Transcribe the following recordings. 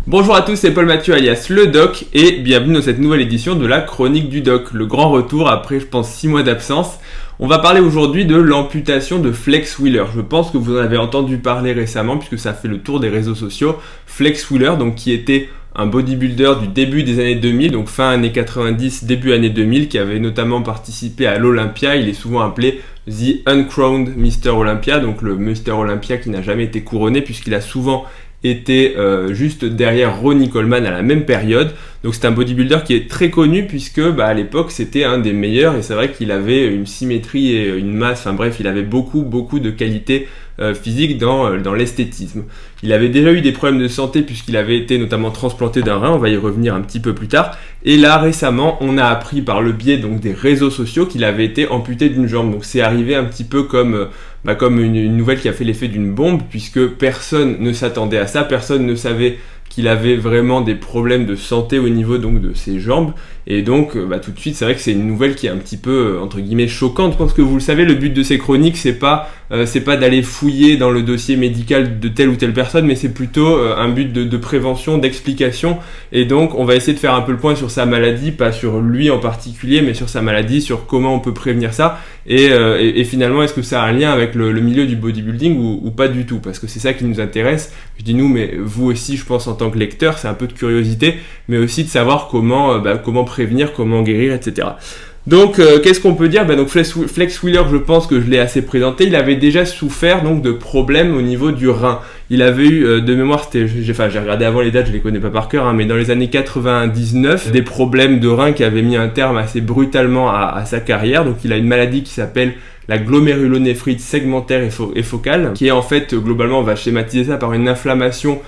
Bonjour à tous, c'est Paul Mathieu alias Le Doc et bienvenue dans cette nouvelle édition de la Chronique du Doc, le grand retour après je pense 6 mois d'absence. On va parler aujourd'hui de l'amputation de Flex Wheeler. Je pense que vous en avez entendu parler récemment puisque ça fait le tour des réseaux sociaux. Flex Wheeler, donc qui était un bodybuilder du début des années 2000, donc fin années 90, début années 2000, qui avait notamment participé à l'Olympia. Il est souvent appelé The Uncrowned Mr. Olympia, donc le Mr. Olympia qui n'a jamais été couronné puisqu'il a souvent était juste derrière Ronnie Coleman à la même période. Donc c'est un bodybuilder qui est très connu puisque à l'époque c'était un des meilleurs et c'est vrai qu'il avait une symétrie et une masse, enfin bref, il avait beaucoup de qualités physiques dans l'esthétisme. Il avait déjà eu des problèmes de santé puisqu'il avait été notamment transplanté d'un rein, on va y revenir un petit peu plus tard. Et là récemment on a appris par le biais donc des réseaux sociaux qu'il avait été amputé d'une jambe. Donc c'est arrivé un petit peu comme une nouvelle qui a fait l'effet d'une bombe, puisque personne ne s'attendait à ça, personne ne savait qu'il avait vraiment des problèmes de santé au niveau donc de ses jambes, et donc tout de suite c'est vrai que c'est une nouvelle qui est un petit peu entre guillemets choquante. Je pense que vous le savez, le but de ces chroniques c'est pas d'aller fouiller dans le dossier médical de telle ou telle personne, mais c'est plutôt un but de prévention, d'explication, et donc on va essayer de faire un peu le point sur sa maladie, pas sur lui en particulier, mais sur sa maladie, sur comment on peut prévenir ça, et finalement est-ce que ça a un lien avec le milieu du bodybuilding ou pas du tout, parce que c'est ça qui nous intéresse. Je dis nous, mais vous aussi je pense en tant que lecteur, c'est un peu de curiosité, mais aussi de savoir comment prévenir, comment guérir, etc. Donc qu'est-ce qu'on peut dire ? Donc Flex Wheeler, je pense que je l'ai assez présenté. Il avait déjà souffert donc de problèmes au niveau du rein. Il avait eu de mémoire, j'ai regardé avant les dates, je les connais pas par cœur, mais dans les années 99, des problèmes de rein qui avaient mis un terme assez brutalement à sa carrière. Donc il a une maladie qui s'appelle la glomérulonéphrite segmentaire et focale, qui est en fait, globalement, on va schématiser ça par une inflammation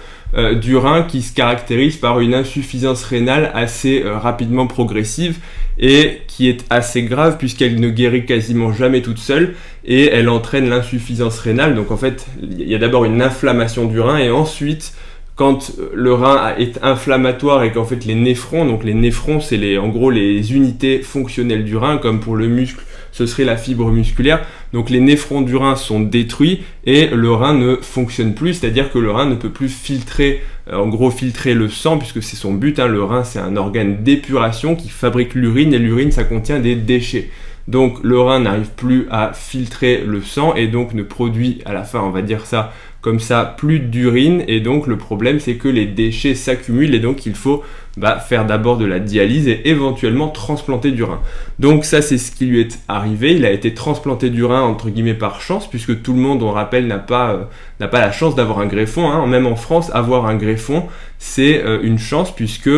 du rein qui se caractérise par une insuffisance rénale assez rapidement progressive et qui est assez grave puisqu'elle ne guérit quasiment jamais toute seule et elle entraîne l'insuffisance rénale. Donc en fait, il y a d'abord une inflammation du rein et ensuite, quand le rein est inflammatoire et qu'en fait les néphrons c'est en gros les unités fonctionnelles du rein, comme pour le muscle ce serait la fibre musculaire, donc les néphrons du rein sont détruits et le rein ne fonctionne plus, c'est-à-dire que le rein ne peut plus filtrer le sang, puisque c'est son but, le rein c'est un organe d'épuration qui fabrique l'urine et l'urine ça contient des déchets. Donc le rein n'arrive plus à filtrer le sang et donc ne produit à la fin, on va dire ça comme ça, plus d'urine, et donc le problème c'est que les déchets s'accumulent et donc il faut faire d'abord de la dialyse et éventuellement transplanter du rein. Donc ça c'est ce qui lui est arrivé, il a été transplanté du rein entre guillemets par chance, puisque tout le monde, on rappelle, n'a pas la chance d'avoir un greffon, même en France, avoir un greffon c'est une chance puisque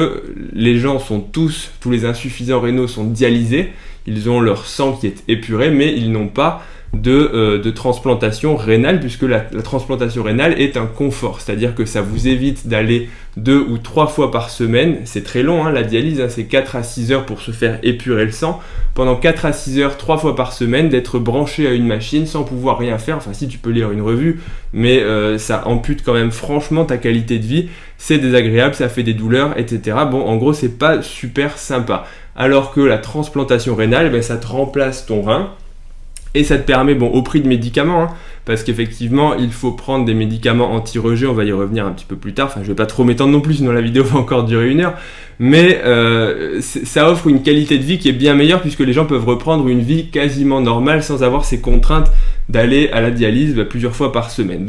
les gens tous les insuffisants rénaux sont dialysés, ils ont leur sang qui est épuré, mais ils n'ont pas de transplantation rénale, puisque la transplantation rénale est un confort, c'est-à-dire que ça vous évite d'aller 2 ou 3 fois par semaine, c'est très long, la dialyse, c'est 4 à 6 heures pour se faire épurer le sang, pendant 4 à 6 heures, 3 fois par semaine, d'être branché à une machine sans pouvoir rien faire, enfin si tu peux lire une revue, mais ça ampute quand même franchement ta qualité de vie, c'est désagréable, ça fait des douleurs, etc. Bon, en gros, c'est pas super sympa. Alors que la transplantation rénale, ça te remplace ton rein, et ça te permet, au prix de médicaments, parce qu'effectivement, il faut prendre des médicaments anti-rejet, on va y revenir un petit peu plus tard, je vais pas trop m'étendre non plus, sinon la vidéo va encore durer 1 heure, mais ça offre une qualité de vie qui est bien meilleure, puisque les gens peuvent reprendre une vie quasiment normale, sans avoir ces contraintes d'aller à la dialyse plusieurs fois par semaine.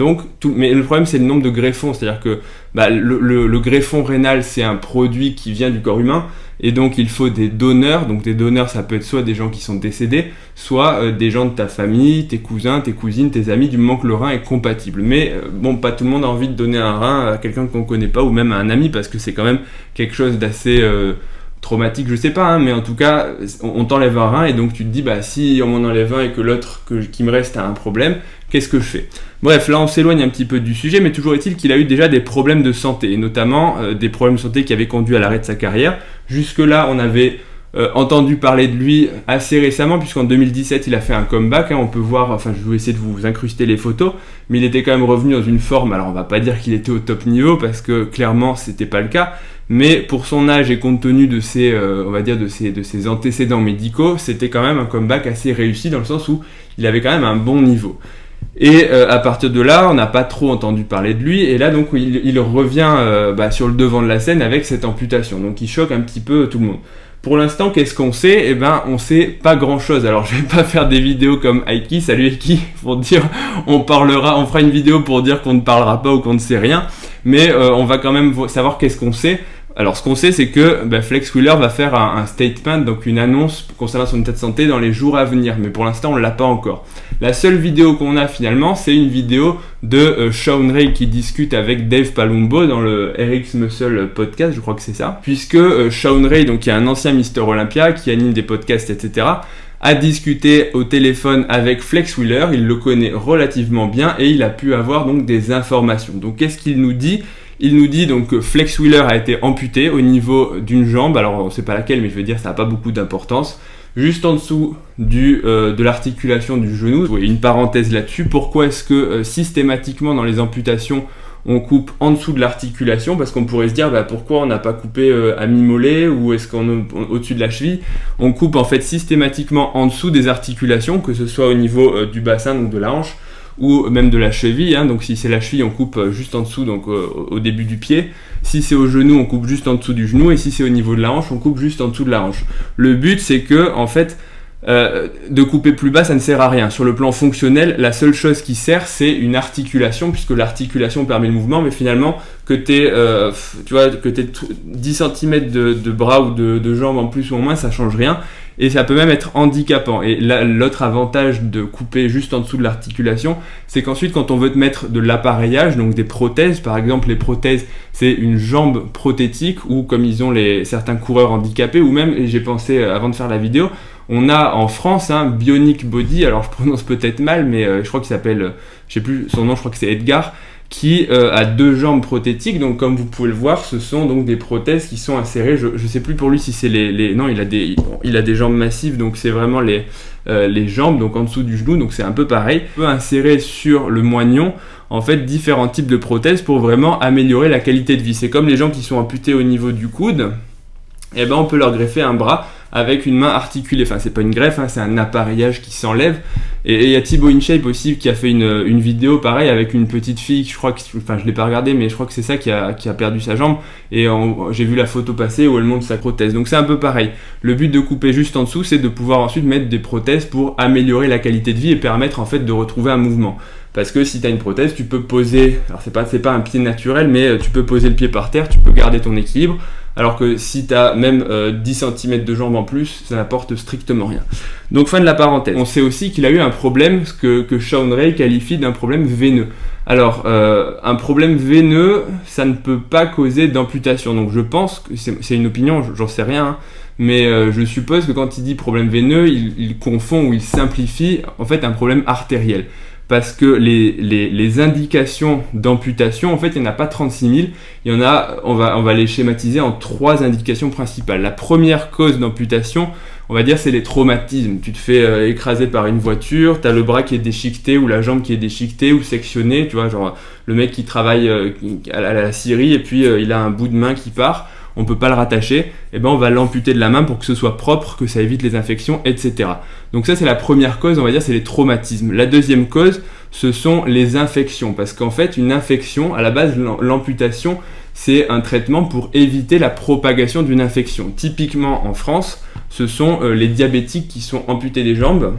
Mais le problème, c'est le nombre de greffons, c'est-à-dire que le greffon rénal, c'est un produit qui vient du corps humain, et donc il faut des donneurs. Donc des donneurs, ça peut être soit des gens qui sont décédés, soit des gens de ta famille, tes cousins, tes cousines, tes amis, du moment que le rein est compatible. Mais pas tout le monde a envie de donner un rein à quelqu'un qu'on connaît pas, ou même à un ami, parce que c'est quand même quelque chose d'assez traumatique, je sais pas, mais en tout cas, on t'enlève un rein et donc tu te dis, si on m'en enlève un et que l'autre qui me reste a un problème, qu'est-ce que je fais ? Bref, là on s'éloigne un petit peu du sujet, mais toujours est-il qu'il a eu déjà des problèmes de santé, et notamment des problèmes de santé qui avaient conduit à l'arrêt de sa carrière. Jusque-là, on avait entendu parler de lui assez récemment, puisqu'en 2017 il a fait un comeback, on peut voir, je vais essayer de vous incruster les photos, mais il était quand même revenu dans une forme, alors on va pas dire qu'il était au top niveau, parce que clairement c'était pas le cas, mais pour son âge et compte tenu de ses, de ses antécédents médicaux, c'était quand même un comeback assez réussi, dans le sens où il avait quand même un bon niveau. Et à partir de là, on n'a pas trop entendu parler de lui. Et là, donc, il revient sur le devant de la scène avec cette amputation. Donc, il choque un petit peu tout le monde. Pour l'instant, qu'est-ce qu'on sait ? Eh ben, on sait pas grand-chose. Alors, je vais pas faire des vidéos comme Aiki, salut Aiki, pour dire on fera une vidéo pour dire qu'on ne parlera pas ou qu'on ne sait rien. Mais on va quand même savoir qu'est-ce qu'on sait. Alors, ce qu'on sait, c'est que Flex Wheeler va faire un statement, donc une annonce concernant son état de santé dans les jours à venir. Mais pour l'instant, on l'a pas encore. La seule vidéo qu'on a finalement, c'est une vidéo de Shawn Ray qui discute avec Dave Palumbo dans le RX Muscle podcast, je crois que c'est ça. Puisque Shawn Ray, donc qui est un ancien Mister Olympia, qui anime des podcasts, etc., a discuté au téléphone avec Flex Wheeler, il le connaît relativement bien et il a pu avoir donc des informations. Donc qu'est-ce qu'il nous dit ? Il nous dit donc que Flex Wheeler a été amputé au niveau d'une jambe, alors on ne sait pas laquelle, mais je veux dire ça n'a pas beaucoup d'importance, juste en dessous de l'articulation du genou. Oui, une parenthèse là-dessus, pourquoi est-ce que systématiquement dans les amputations on coupe en dessous de l'articulation? Parce qu'on pourrait se dire pourquoi on n'a pas coupé à mi-mollet ou est-ce qu'on au-dessus de la cheville? On coupe en fait systématiquement en dessous des articulations, que ce soit au niveau du bassin, donc de la hanche, ou même de la cheville, donc si c'est la cheville on coupe juste en dessous, donc au début du pied. Si c'est au genou on coupe juste en dessous du genou, et si c'est au niveau de la hanche on coupe juste en dessous de la hanche. Le but c'est que en fait de couper plus bas ça ne sert à rien. Sur le plan fonctionnel, la seule chose qui sert c'est une articulation, puisque l'articulation permet le mouvement, mais finalement que t'aies 10 cm de bras ou de jambes en plus ou en moins, ça change rien. Et ça peut même être handicapant. Et là, l'autre avantage de couper juste en dessous de l'articulation, c'est qu'ensuite, quand on veut te mettre de l'appareillage, donc des prothèses, par exemple, les prothèses, c'est une jambe prothétique, ou comme ils ont certains coureurs handicapés, ou même, et j'ai pensé avant de faire la vidéo, on a en France Bionic Body, alors je prononce peut-être mal, mais je crois qu'il s'appelle, je sais plus son nom, je crois que c'est Edgar, qui a 2 jambes prothétiques. Donc comme vous pouvez le voir, ce sont donc des prothèses qui sont insérées. Je sais plus pour lui si c'est non, il a des jambes massives, donc c'est vraiment les jambes, donc en dessous du genou, donc c'est un peu pareil. On peut insérer sur le moignon en fait différents types de prothèses pour vraiment améliorer la qualité de vie. C'est comme les gens qui sont amputés au niveau du coude, et on peut leur greffer un bras avec une main articulée. Enfin, c'est pas une greffe, c'est un appareillage qui s'enlève. Et il y a Thibaut InShape aussi qui a fait une vidéo pareil avec une petite fille, je crois que, je l'ai pas regardé, mais je crois que c'est ça qui a perdu sa jambe. Et j'ai vu la photo passer où elle montre sa prothèse. Donc c'est un peu pareil. Le but de couper juste en dessous, c'est de pouvoir ensuite mettre des prothèses pour améliorer la qualité de vie et permettre en fait de retrouver un mouvement. Parce que si tu as une prothèse, tu peux poser, alors c'est pas un pied naturel, mais tu peux poser le pied par terre, tu peux garder ton équilibre. Alors que si tu as même 10 cm de jambe en plus, ça n'apporte strictement rien. Donc fin de la parenthèse. On sait aussi qu'il a eu un problème que Shawn Ray qualifie d'un problème veineux. Alors, un problème veineux, ça ne peut pas causer d'amputation. Donc je pense que c'est une opinion, j'en sais rien, mais je suppose que quand il dit problème veineux, il confond ou il simplifie en fait un problème artériel. Parce que les indications d'amputation, en fait, il n'y en a pas 36 000. Il y en a, on va les schématiser en 3 indications principales. La première cause d'amputation, on va dire, c'est les traumatismes. Tu te fais écraser par une voiture, tu as le bras qui est déchiqueté ou la jambe qui est déchiquetée ou sectionnée. Tu vois, genre le mec qui travaille à la scierie et puis il a un bout de main qui part. On ne peut pas le rattacher, on va l'amputer de la main pour que ce soit propre, que ça évite les infections, etc. Donc ça c'est la première cause, on va dire, c'est les traumatismes. La deuxième cause, ce sont les infections, parce qu'en fait une infection, à la base l'amputation, c'est un traitement pour éviter la propagation d'une infection. Typiquement en France, ce sont les diabétiques qui sont amputés des jambes,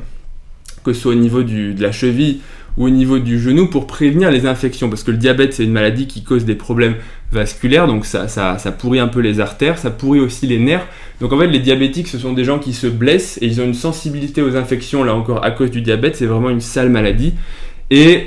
que ce soit au niveau de la cheville ou au niveau du genou, pour prévenir les infections, parce que le diabète c'est une maladie qui cause des problèmes vasculaires, donc ça pourrit un peu les artères, ça pourrit aussi les nerfs. Donc en fait les diabétiques ce sont des gens qui se blessent et ils ont une sensibilité aux infections, là encore à cause du diabète, c'est vraiment une sale maladie. Et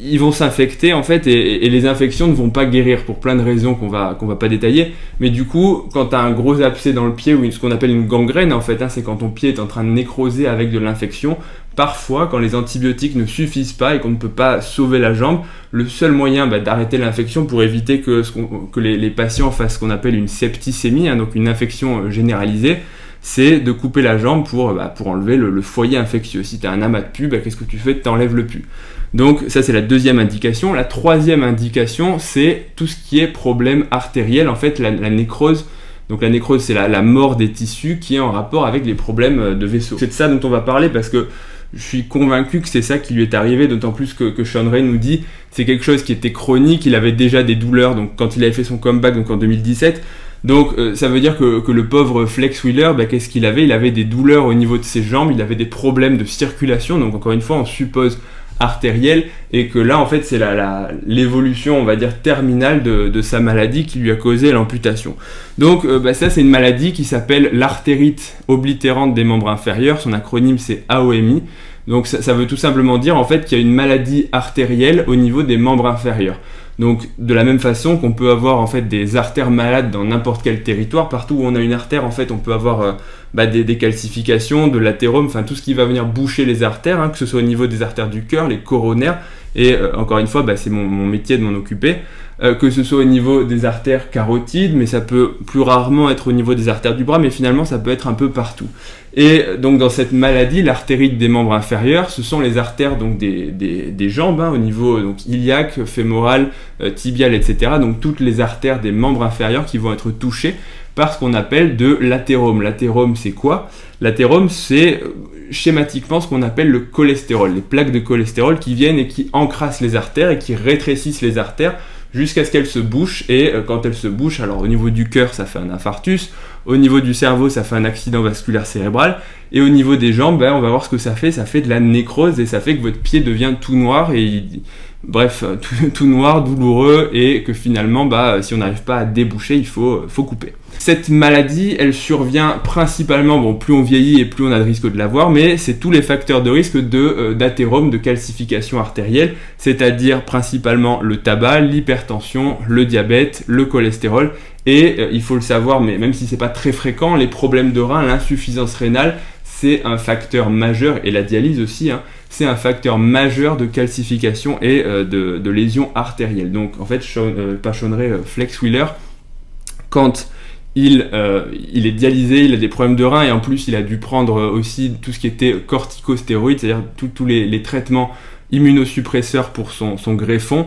ils vont s'infecter en fait et les infections ne vont pas guérir pour plein de raisons qu'on va pas détailler. Mais du coup, quand tu as un gros abcès dans le pied ou ce qu'on appelle une gangrène en fait, c'est quand ton pied est en train de nécroser avec de l'infection. Parfois, quand les antibiotiques ne suffisent pas et qu'on ne peut pas sauver la jambe, le seul moyen d'arrêter l'infection pour éviter que les patients fassent ce qu'on appelle une septicémie, donc une infection généralisée, c'est de couper la jambe pour enlever le foyer infectieux. Si tu as un amas de pus, qu'est-ce que tu fais? Tu enlèves le pus. Donc ça c'est la deuxième indication. La troisième indication, c'est tout ce qui est problème artériel, en fait la nécrose. Donc la nécrose c'est la mort des tissus qui est en rapport avec les problèmes de vaisseaux. C'est de ça dont on va parler parce que je suis convaincu que c'est ça qui lui est arrivé, d'autant plus que Sean Ray nous dit c'est quelque chose qui était chronique, il avait déjà des douleurs donc quand il avait fait son comeback donc en 2017. Donc ça veut dire que le pauvre Flex Wheeler, qu'est-ce qu'il avait ? Il avait des douleurs au niveau de ses jambes, il avait des problèmes de circulation, donc encore une fois on suppose artérielle, et que là en fait c'est l'évolution on va dire terminale de sa maladie qui lui a causé l'amputation. Donc ça c'est une maladie qui s'appelle l'artérite oblitérante des membres inférieurs, son acronyme c'est AOMI. Donc ça veut tout simplement dire en fait qu'il y a une maladie artérielle au niveau des membres inférieurs. Donc de la même façon qu'on peut avoir en fait des artères malades dans n'importe quel territoire, partout où on a une artère en fait on peut avoir des calcifications, de l'athérome, enfin tout ce qui va venir boucher les artères, que ce soit au niveau des artères du cœur, les coronaires, et encore une fois c'est mon métier de m'en occuper, que ce soit au niveau des artères carotides, mais ça peut plus rarement être au niveau des artères du bras, mais finalement ça peut être un peu partout. Et donc dans cette maladie, l'artérite des membres inférieurs, ce sont les artères donc des jambes, au niveau donc iliaque, fémoral, tibial, etc. Donc toutes les artères des membres inférieurs qui vont être touchées par ce qu'on appelle de l'athérome. L'athérome c'est quoi ? L'athérome c'est schématiquement ce qu'on appelle le cholestérol, les plaques de cholestérol qui viennent et qui encrassent les artères et qui rétrécissent les artères jusqu'à ce qu'elles se bouchent, et quand elles se bouchent, alors au niveau du cœur ça fait un infarctus, au niveau du cerveau ça fait un accident vasculaire cérébral, et au niveau des jambes on va voir ce que ça fait de la nécrose, et ça fait que votre pied devient tout noir, et tout noir, douloureux, et que finalement si on n'arrive pas à déboucher, il faut couper. Cette maladie, elle survient principalement, plus on vieillit et plus on a de risque de l'avoir, mais c'est tous les facteurs de risque d'athérome, de calcification artérielle, c'est-à-dire principalement le tabac, l'hypertension, le diabète, le cholestérol, et il faut le savoir, mais même si c'est pas très fréquent, les problèmes de rein, l'insuffisance rénale, c'est un facteur majeur, et la dialyse aussi, c'est un facteur majeur de calcification et de lésions artérielles. Donc en fait, Flex Wheeler, quand il est dialysé, il a des problèmes de rein, et en plus il a dû prendre aussi tout ce qui était corticostéroïdes, c'est-à-dire tous les traitements immunosuppresseurs pour son greffon.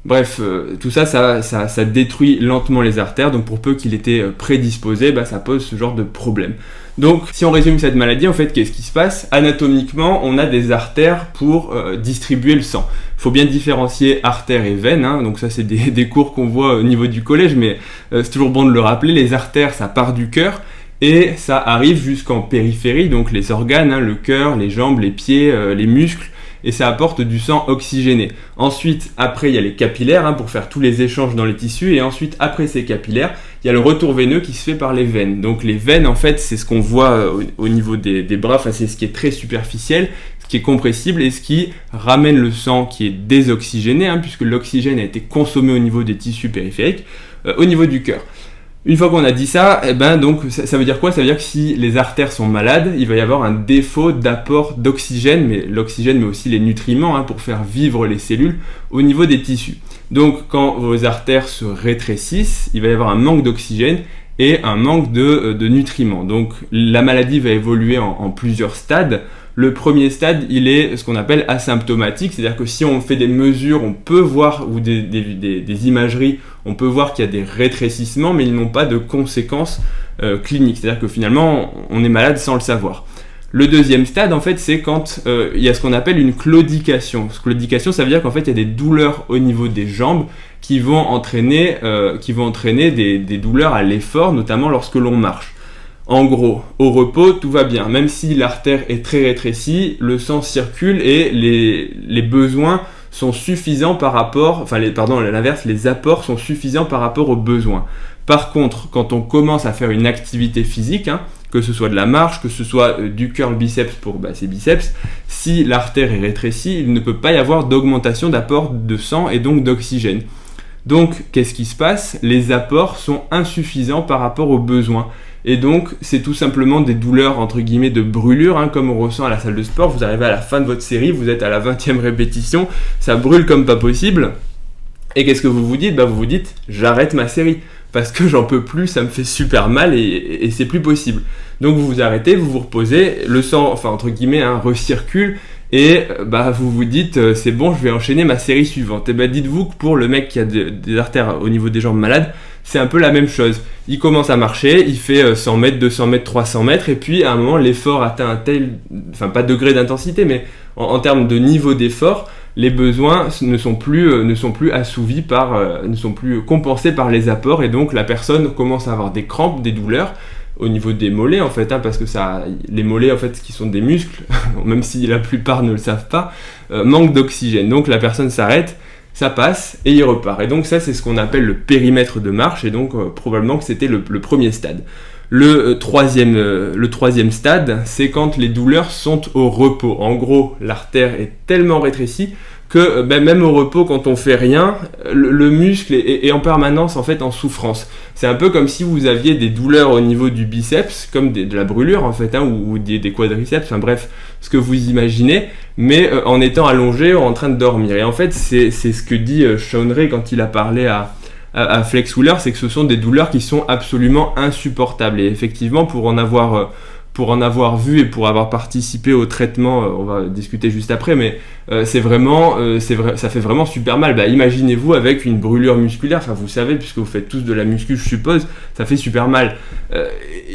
Bref, tout ça détruit lentement les artères, donc pour peu qu'il était prédisposé, ça pose ce genre de problème. Donc, si on résume cette maladie, en fait, qu'est-ce qui se passe ? Anatomiquement, on a des artères pour distribuer le sang. Il faut bien différencier artères et veines, donc ça c'est des cours qu'on voit au niveau du collège, mais c'est toujours bon de le rappeler, les artères ça part du cœur, et ça arrive jusqu'en périphérie, donc les organes, le cœur, les jambes, les pieds, les muscles, et ça apporte du sang oxygéné. Ensuite, après, il y a les capillaires pour faire tous les échanges dans les tissus, et ensuite, après ces capillaires, il y a le retour veineux qui se fait par les veines. Donc les veines, en fait, c'est ce qu'on voit au niveau des bras, c'est ce qui est très superficiel, ce qui est compressible, et ce qui ramène le sang qui est désoxygéné, puisque l'oxygène a été consommé au niveau des tissus périphériques, au niveau du cœur. Une fois qu'on a dit ça, donc ça veut dire quoi ? Ça veut dire que si les artères sont malades, il va y avoir un défaut d'apport d'oxygène, mais l'oxygène mais aussi les nutriments pour faire vivre les cellules au niveau des tissus. Donc quand vos artères se rétrécissent, il va y avoir un manque d'oxygène et un manque de nutriments. Donc la maladie va évoluer en plusieurs stades. Le premier stade, il est ce qu'on appelle asymptomatique, c'est-à-dire que si on fait des mesures, on peut voir, ou des imageries, on peut voir qu'il y a des rétrécissements, mais ils n'ont pas de conséquences cliniques. C'est-à-dire que finalement, on est malade sans le savoir. Le deuxième stade, en fait, c'est quand il y a ce qu'on appelle une claudication. Claudication, ça veut dire qu'en fait, il y a des douleurs au niveau des jambes qui vont entraîner des douleurs à l'effort, notamment lorsque l'on marche. En gros, au repos, tout va bien. Même si l'artère est très rétrécie, le sang circule et les besoins sont suffisants par rapport... l'inverse, les apports sont suffisants par rapport aux besoins. Par contre, quand on commence à faire une activité physique, que ce soit de la marche, que ce soit du curl biceps pour ses biceps, si l'artère est rétrécie, il ne peut pas y avoir d'augmentation d'apport de sang et donc d'oxygène. Donc, qu'est-ce qui se passe ? Les apports sont insuffisants par rapport aux besoins. Et donc, c'est tout simplement des douleurs, entre guillemets, de brûlure, comme on ressent à la salle de sport. Vous arrivez à la fin de votre série, vous êtes à la 20e répétition, ça brûle comme pas possible. Et qu'est-ce que vous vous dites ? Vous vous dites, j'arrête ma série. Parce que j'en peux plus, ça me fait super mal et c'est plus possible. Donc vous vous arrêtez, vous vous reposez, le sang, entre guillemets, recircule, et vous vous dites c'est bon, je vais enchaîner ma série suivante. Et dites-vous que pour le mec qui a des artères au niveau des jambes malades, c'est un peu la même chose. Il commence à marcher, il fait 100 mètres, 200 mètres, 300 mètres, et puis à un moment l'effort atteint un tel, pas degré d'intensité, mais en termes de niveau d'effort, les besoins ne sont plus assouvis ne sont plus compensés par les apports, et donc la personne commence à avoir des crampes, des douleurs au niveau des mollets en fait, parce que les mollets en fait qui sont des muscles, même si la plupart ne le savent pas, manquent d'oxygène. Donc la personne s'arrête, ça passe et il repart. Et donc ça c'est ce qu'on appelle le périmètre de marche, et donc probablement que c'était le premier stade. Le troisième stade, c'est quand les douleurs sont au repos. En gros, l'artère est tellement rétrécie que même au repos, quand on fait rien, le muscle est en permanence en fait en souffrance. C'est un peu comme si vous aviez des douleurs au niveau du biceps, comme de la brûlure en fait, ou des quadriceps, bref, ce que vous imaginez, mais en étant allongé ou en train de dormir. Et en fait, c'est ce que dit Shawn Ray quand il a parlé à Flex Wheeler, c'est que ce sont des douleurs qui sont absolument insupportables. Et effectivement, pour en avoir vu et pour avoir participé au traitement, on va discuter juste après, mais ça fait vraiment super mal. Imaginez-vous avec une brûlure musculaire, vous savez, puisque vous faites tous de la muscu, je suppose, ça fait super mal.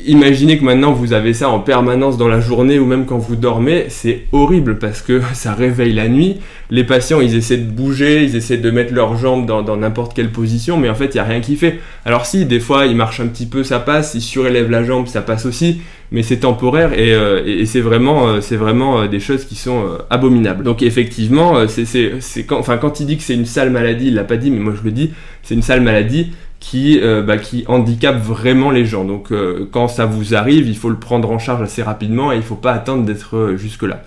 Imaginez que maintenant vous avez ça en permanence dans la journée ou même quand vous dormez, c'est horrible parce que ça réveille la nuit. Les patients, ils essaient de bouger, ils essaient de mettre leurs jambes dans n'importe quelle position, mais en fait, il n'y a rien qui fait. Alors si, des fois, ils marchent un petit peu, ça passe, ils surélèvent la jambe, ça passe aussi, mais c'est temporaire et c'est vraiment des choses qui sont abominables. Donc effectivement, quand il dit que c'est une sale maladie, il l'a pas dit, mais moi je le dis, c'est une sale maladie qui handicape vraiment les gens. Donc quand ça vous arrive, il faut le prendre en charge assez rapidement et il ne faut pas attendre d'être jusque-là.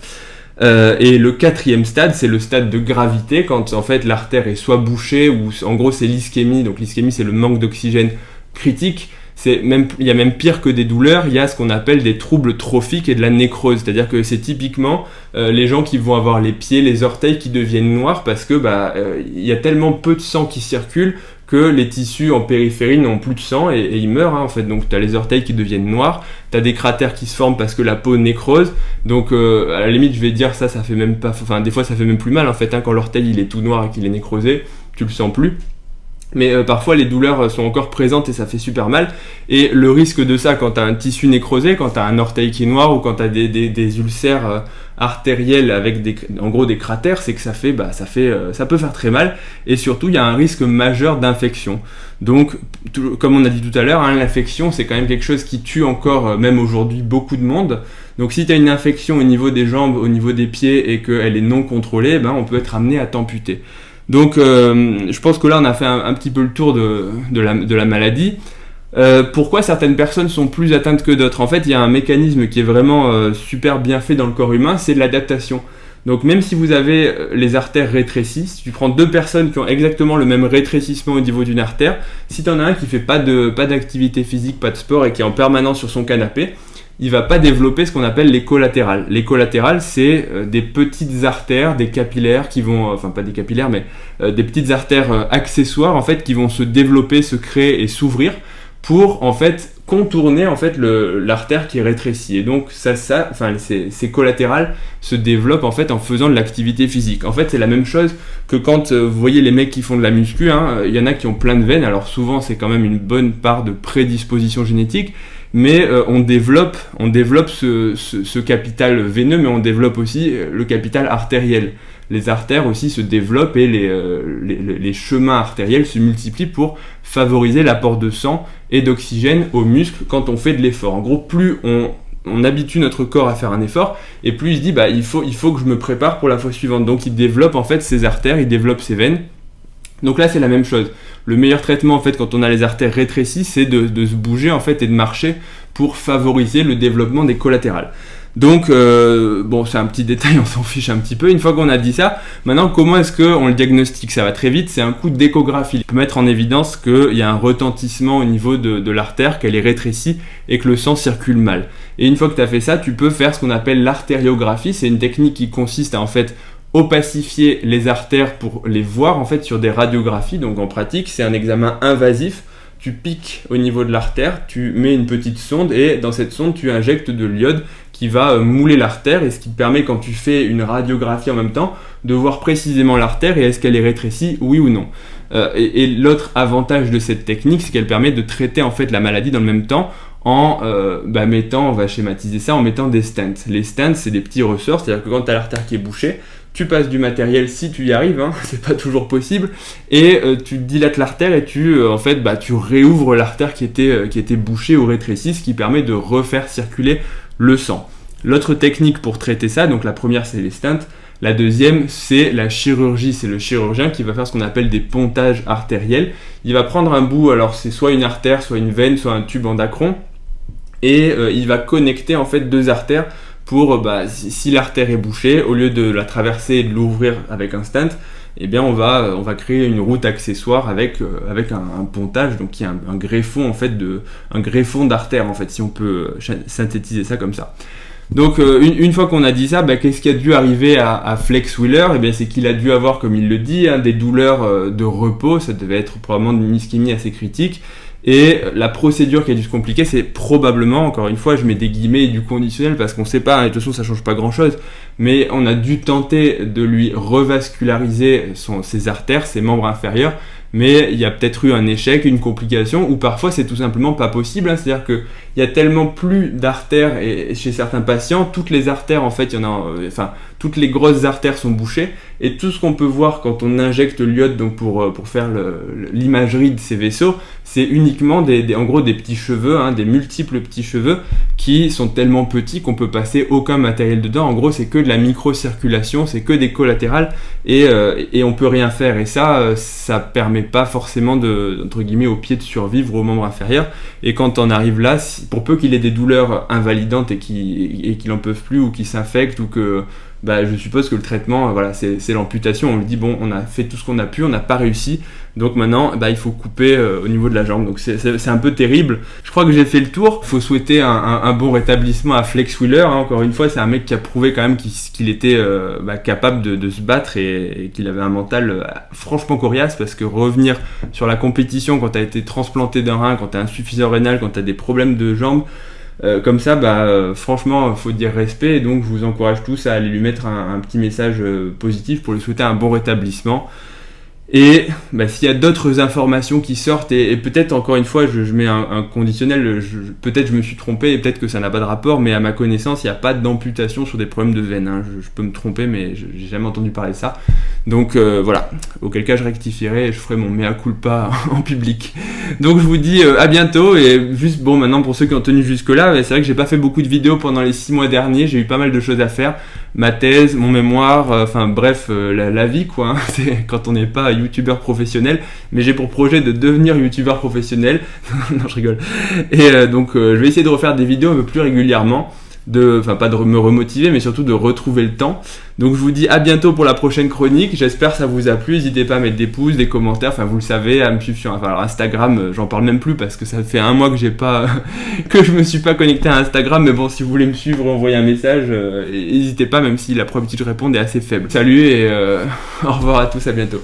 Et le quatrième stade, c'est le stade de gravité, quand en fait l'artère est soit bouchée, ou en gros c'est l'ischémie. Donc l'ischémie, c'est le manque d'oxygène critique. Il y a même pire que des douleurs, il y a ce qu'on appelle des troubles trophiques et de la nécrose. C'est-à-dire que c'est typiquement les gens qui vont avoir les pieds, les orteils qui deviennent noirs parce que il y a tellement peu de sang qui circule que les tissus en périphérie n'ont plus de sang et ils meurent en fait. Donc tu as les orteils qui deviennent noirs, tu as des cratères qui se forment parce que la peau nécrose. Donc à la limite je vais dire ça fait même pas, des fois ça fait même plus mal en fait, quand l'orteil il est tout noir et qu'il est nécrosé, tu le sens plus. Mais parfois les douleurs sont encore présentes et ça fait super mal. Et le risque de ça quand tu as un tissu nécrosé, quand tu as un orteil qui est noir ou quand tu as des ulcères artériels avec en gros des cratères, c'est que ça peut faire très mal. Et surtout il y a un risque majeur d'infection. Donc comme on a dit tout à l'heure, l'infection c'est quand même quelque chose qui tue encore même aujourd'hui beaucoup de monde. Donc si tu as une infection au niveau des jambes, au niveau des pieds et qu'elle est non contrôlée, on peut être amené à t'amputer. Donc je pense que là on a fait un petit peu le tour de la maladie. Pourquoi certaines personnes sont plus atteintes que d'autres ? En fait, il y a un mécanisme qui est vraiment super bien fait dans le corps humain, c'est l'adaptation. Donc même si vous avez les artères rétrécies, si tu prends deux personnes qui ont exactement le même rétrécissement au niveau d'une artère, si tu en as un qui fait pas d'activité physique, pas de sport et qui est en permanence sur son canapé, il va pas développer ce qu'on appelle les collatérales. Les collatérales, c'est des petites artères, des capillaires qui vont, pas des capillaires, mais des petites artères accessoires en fait qui vont se développer, se créer et s'ouvrir pour en fait contourner en fait l'artère qui est rétrécie. Et donc ces collatérales se développent en fait en faisant de l'activité physique. En fait, c'est la même chose que quand vous voyez les mecs qui font de la muscu, il y en a qui ont plein de veines. Alors souvent, c'est quand même une bonne part de prédisposition génétique. Mais on développe ce capital veineux, mais on développe aussi le capital artériel. Les artères aussi se développent et les chemins artériels se multiplient pour favoriser l'apport de sang et d'oxygène aux muscles quand on fait de l'effort. En gros, plus on habitue notre corps à faire un effort, et plus il se dit il faut que je me prépare pour la fois suivante. Donc il développe en fait ses artères, il développe ses veines. Donc là c'est la même chose. Le meilleur traitement en fait quand on a les artères rétrécies, c'est de se bouger en fait et de marcher pour favoriser le développement des collatérales. Donc c'est un petit détail, on s'en fiche un petit peu. Une fois qu'on a dit ça, maintenant comment est-ce qu'on le diagnostique ? Ça va très vite, c'est un coup d'échographie. On peut mettre en évidence qu'il y a un retentissement au niveau de l'artère, qu'elle est rétrécie et que le sang circule mal. Et une fois que tu as fait ça, tu peux faire ce qu'on appelle l'artériographie. C'est une technique qui consiste à en fait opacifier les artères pour les voir en fait sur des radiographies. Donc en pratique, c'est un examen invasif. Tu piques au niveau de l'artère, tu mets une petite sonde et dans cette sonde, tu injectes de l'iode qui va mouler l'artère et ce qui te permet, quand tu fais une radiographie en même temps, de voir précisément l'artère et est-ce qu'elle est rétrécie, oui ou non. Et l'autre avantage de cette technique, c'est qu'elle permet de traiter en fait la maladie dans le même temps en mettant, on va schématiser ça, en mettant des stents. Les stents, c'est des petits ressorts, c'est-à-dire que quand tu as l'artère qui est bouchée, tu passes du matériel si tu y arrives, hein, c'est pas toujours possible, et tu dilates l'artère et tu réouvres l'artère qui était bouchée ou rétrécie, ce qui permet de refaire circuler le sang. L'autre technique pour traiter ça, donc la première c'est les stents, la deuxième c'est la chirurgie, c'est le chirurgien qui va faire ce qu'on appelle des pontages artériels. Il va prendre un bout, alors c'est soit une artère, soit une veine, soit un tube en dacron, et il va connecter en fait deux artères pour, si l'artère est bouchée, au lieu de la traverser et de l'ouvrir avec un stent, eh bien on va créer une route accessoire avec un pontage, donc qui est un greffon en fait un greffon d'artère en fait, si on peut synthétiser ça comme ça. Donc une fois qu'on a dit ça, qu'est-ce qui a dû arriver à Flex Wheeler? Eh bien c'est qu'il a dû avoir, comme il le dit, des douleurs de repos, ça devait être probablement une ischémie assez critique. Et la procédure qui a dû se compliquer, c'est probablement, encore une fois, je mets des guillemets et du conditionnel parce qu'on sait pas, et de toute façon ça change pas grand chose, mais on a dû tenter de lui revasculariser ses artères, ses membres inférieurs, mais il y a peut-être eu un échec, une complication, ou parfois c'est tout simplement pas possible, hein, c'est-à-dire qu'il y a tellement plus d'artères, et chez certains patients, toutes les artères en fait, toutes les grosses artères sont bouchées, et tout ce qu'on peut voir quand on injecte l'iode, donc pour faire l'imagerie de ces vaisseaux, c'est uniquement en gros des petits cheveux, hein, des multiples petits cheveux qui sont tellement petits qu'on peut passer aucun matériel dedans. En gros, c'est que de la microcirculation, c'est que des collatérales et on peut rien faire. Et ça permet pas forcément entre guillemets aux pieds de survivre aux membres inférieurs. Et quand on arrive là, pour peu qu'il ait des douleurs invalidantes et qu'il en peuvent plus ou qu'il s'infecte ou que je suppose que le traitement, c'est l'amputation. On lui dit on a fait tout ce qu'on a pu, on n'a pas réussi, donc maintenant il faut couper au niveau de la jambe. Donc c'est un peu terrible. Je crois que j'ai fait le tour. Il faut souhaiter un bon rétablissement à Flex Wheeler. Hein. Encore une fois, c'est un mec qui a prouvé quand même qu'il était capable de se battre et qu'il avait un mental franchement coriace, parce que revenir sur la compétition quand tu as été transplanté d'un rein, quand tu as insuffisance rénale, quand tu as des problèmes de jambes, comme ça, franchement, faut dire respect, et donc je vous encourage tous à aller lui mettre un petit message positif pour lui souhaiter un bon rétablissement. Et s'il y a d'autres informations qui sortent, et peut-être encore une fois je mets un conditionnel, peut-être je me suis trompé et peut-être que ça n'a pas de rapport, mais à ma connaissance il n'y a pas d'amputation sur des problèmes de veine, hein. Je peux me tromper, mais j'ai jamais entendu parler de ça. Donc voilà, auquel cas je rectifierai et je ferai mon mea culpa en public. Donc je vous dis à bientôt, et juste maintenant pour ceux qui ont tenu jusque là, c'est vrai que j'ai pas fait beaucoup de vidéos pendant les 6 mois derniers, j'ai eu pas mal de choses à faire, ma thèse, mon mémoire, la vie quoi, hein. C'est quand on n'est pas youtubeur professionnel, mais j'ai pour projet de devenir youtubeur professionnel. Non, je rigole. Et donc je vais essayer de refaire des vidéos un peu plus régulièrement, pas de me remotiver, mais surtout de retrouver le temps. Donc je vous dis à bientôt pour la prochaine chronique. J'espère que ça vous a plu. N'hésitez pas à mettre des pouces, des commentaires, vous le savez, à me suivre sur Instagram, j'en parle même plus parce que ça fait 1 mois que que je me suis pas connecté à Instagram, mais bon, si vous voulez me suivre, envoyez un message, n'hésitez pas, même si la probabilité de répondre est assez faible. Salut et au revoir à tous, à bientôt.